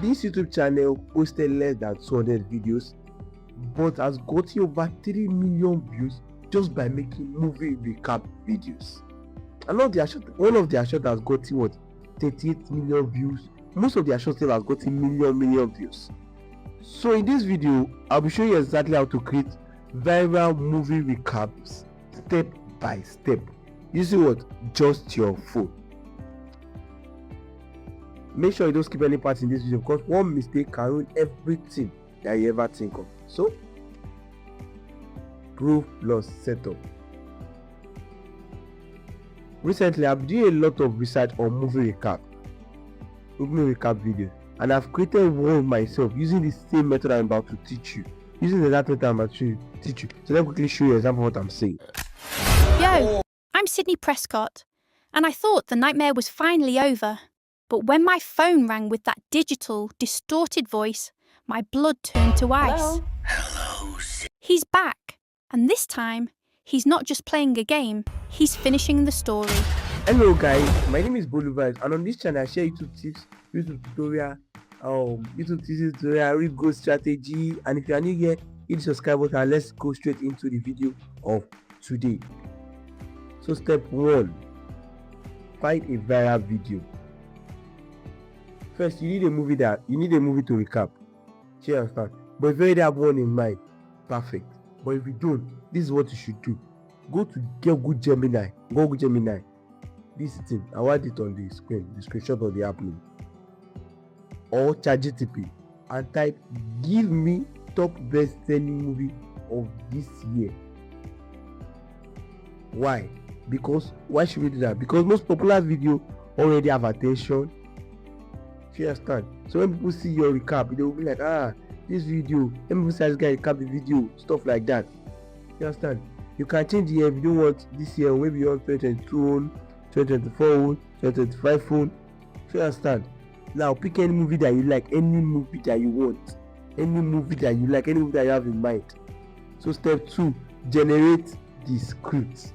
This YouTube channel posted less than 200 videos but has gotten over 3 million views just by making movie recap videos. And one of their shots has gotten what, 38 million views. Most of their shots have gotten million views. So in this video, I'll be showing you exactly how to create viral movie recaps step by step using what, just your phone. Make sure you don't skip any part in this video because one mistake can ruin everything that you ever think of. So, proof plus setup. Recently, I've been doing a lot of research on movie recap videos, and I've created one myself using the same method I'm about to teach you. Using the method I'm about to teach you. So let me quickly show you an example of what I'm saying. Yo, I'm Sydney Prescott, and I thought the nightmare was finally over. But when my phone rang with that digital, distorted voice, my blood turned to ice. Hello. He's back, and this time, he's not just playing a game, he's finishing the story. Hello guys, my name is Bolivars, and on this channel I share YouTube tips, YouTube tutorial, read growth strategy, and if you are new here, hit the subscribe button and let's go straight into the video of today. So step 1, find a viral video. First, you need a movie to recap. You understand? But if you already have one in mind, perfect. But if you don't, this is what you should do. Go to Gemini. Google Gemini. This thing, I want it on the screen, the screenshot of the app name. Or ChatGPT and type, give me top best selling movie of this year. Why? Why should we do that? Because most popular video already have attention. You understand? So when people see your recap, they will be like, this video, let me see this guy recap the video, stuff like that. You understand? You can change the year if you don't want this year, maybe you want 2022, 2024, 2025. You understand? Now pick any movie that you like, any movie that you want, any movie that you like, any movie that you have in mind. So step 2, generate the script.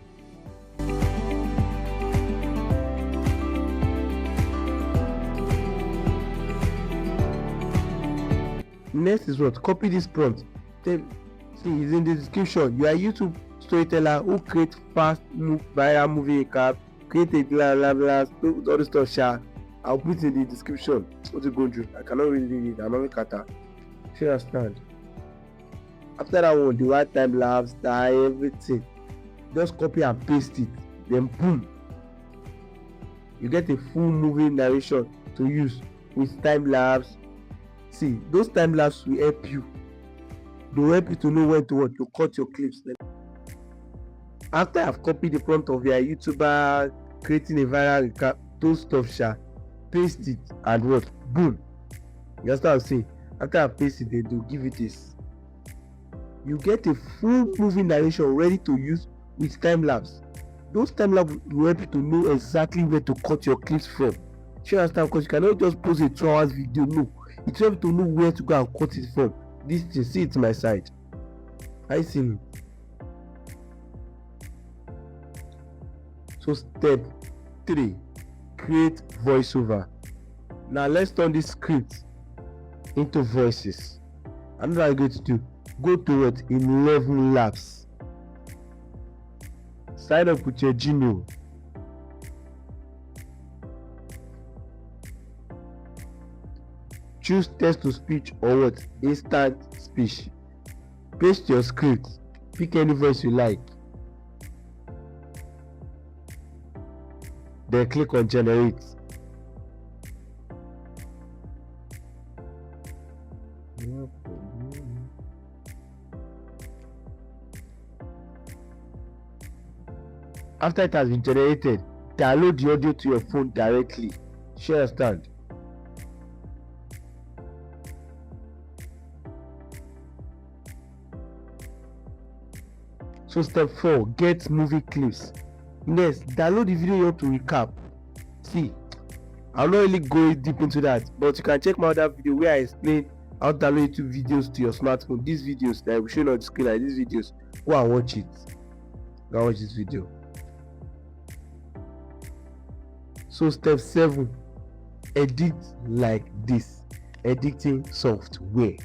Next is what? Copy this prompt. See, it's in the description. You are a YouTube storyteller who creates fast viral movie recap, create a ElevenLabs, all this stuff. I'll put it in the description. What you go through? I cannot really read it. I'm not a cutter. You understand? After that one, the right time lapse, everything. Just copy and paste it. Then boom, you get a full movie narration to use with time lapse. See, those time lapse will help you. They will help you to know when to cut your clips. After I've copied the prompt of your YouTuber creating a viral recap, those stuff paste it and what? Boom. You understand what I'm saying? After I paste it, they do give it this. You get a full movie narration ready to use with time lapse. Those time lapse will help you to know exactly where to cut your clips from. You understand? Because you cannot just post a 2 hours video. No. It helps to know where to go and cut it from. This thing, see it to my side. I see me. So step 3, create voiceover. Now let's turn this script into voices. And what I'm going to do, go to it in ElevenLabs. Sign up with your Gmail. Choose text to speech or what? Instant speech. Paste your script. Pick any voice you like. Then click on generate. After it has been generated, download the audio to your phone directly. You understand? So step 4, get movie clips. Next, download the video you want to recap. See, I'll not really go deep into that, but you can check my other video where I explain how to download YouTube videos to your smartphone. These videos that I will show you on the screen, like these videos, go and watch it. Go and watch this video. So step 7, edit like this. editing software.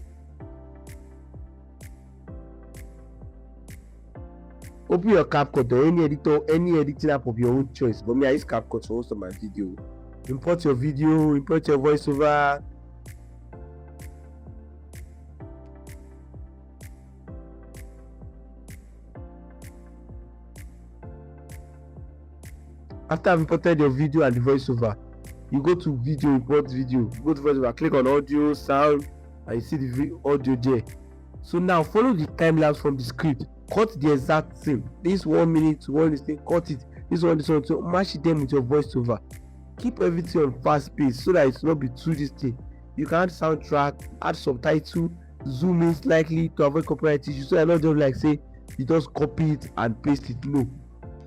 Open your CapCut or any editor, any editing app of your own choice. But me, I use CapCut for most of my video. Import your video, import your voiceover. After I've imported your video and the voiceover, you go to video, import video, go to voiceover, click on audio, sound, and you see the audio there. So now follow the time lapse from the script. Cut the exact same. This 1 minute to one thing, cut it. This one, so match them with your voiceover. Keep everything on fast pace so that it will not be too distinct. You can add soundtrack, add subtitle, zoom in slightly to avoid copyright issues. So I not just like say you just copy it and paste it. No.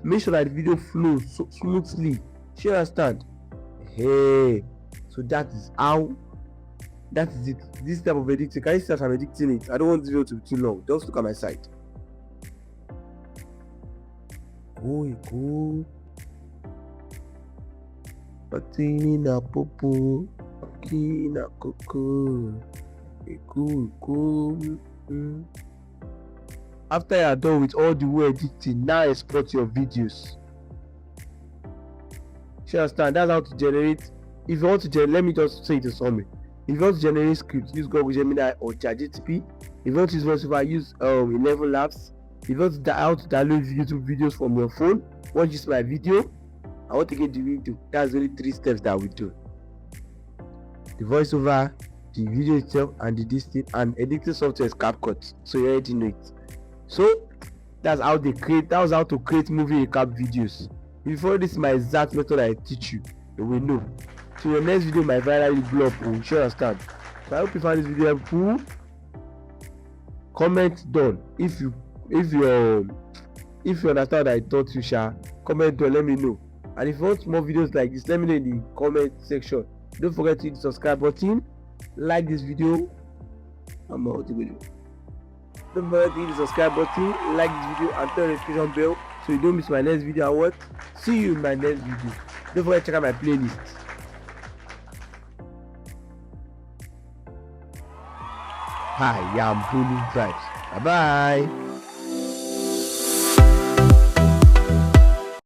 Make sure that the video flows so smoothly. You understand? Hey, so that is it. This type of editing. Can you see that I'm editing it? I don't want the video to be too long. Just look at my side. Go. Patina popo, kina coco, go. After you are done with all the way editing, now export your videos. You understand? That's how to generate. If you want to generate, let me just say it in summary. If you want to generate scripts, use Google Gemini or ChatGPT. If you want to use voiceover, use ElevenLabs. If you want to how to download YouTube videos from your phone, watch this my video. I want to get the video. That's only 3 steps that we do: the voiceover, the video itself, and the distinct and editing software is CapCut. So you already know it. So that's how they create. That was how to create movie recap videos. If you follow this my exact method I teach you, you will know. So your next video might virally blow up. You should understand. So I hope you found this video helpful. Comment done if you understand what I taught you, comment down, let me know. And if you want more videos like this, let me know in the comment section. Don't forget to hit the subscribe button, like this video. Don't forget to hit the subscribe button, like this video, and turn the notification bell so you don't miss my next video. And what? See you in my next video. Don't forget to check out my playlist. Hi, I'm Bully Vibes. Bye bye.